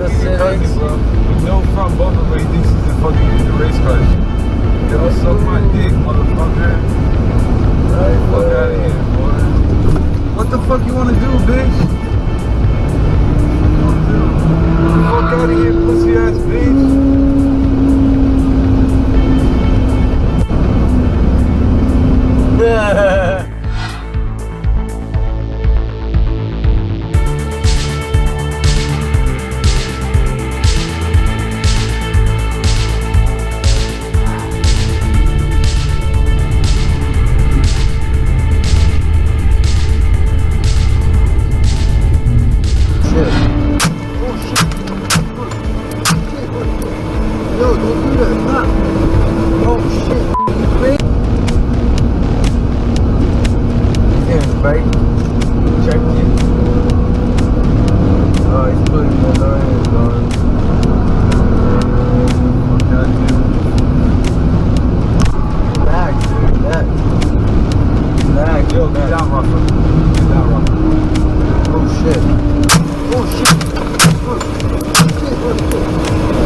wanna sit in slow. With no front bumper, but he thinks he's a fucking race car. Yo, suck my dick, motherfucker. Fuck out of here, boy. What the fuck you wanna do, bitch? Fuck out of here, pussy ass bitch.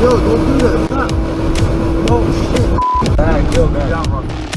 Yo, don't do that. Oh shit. Yo, man.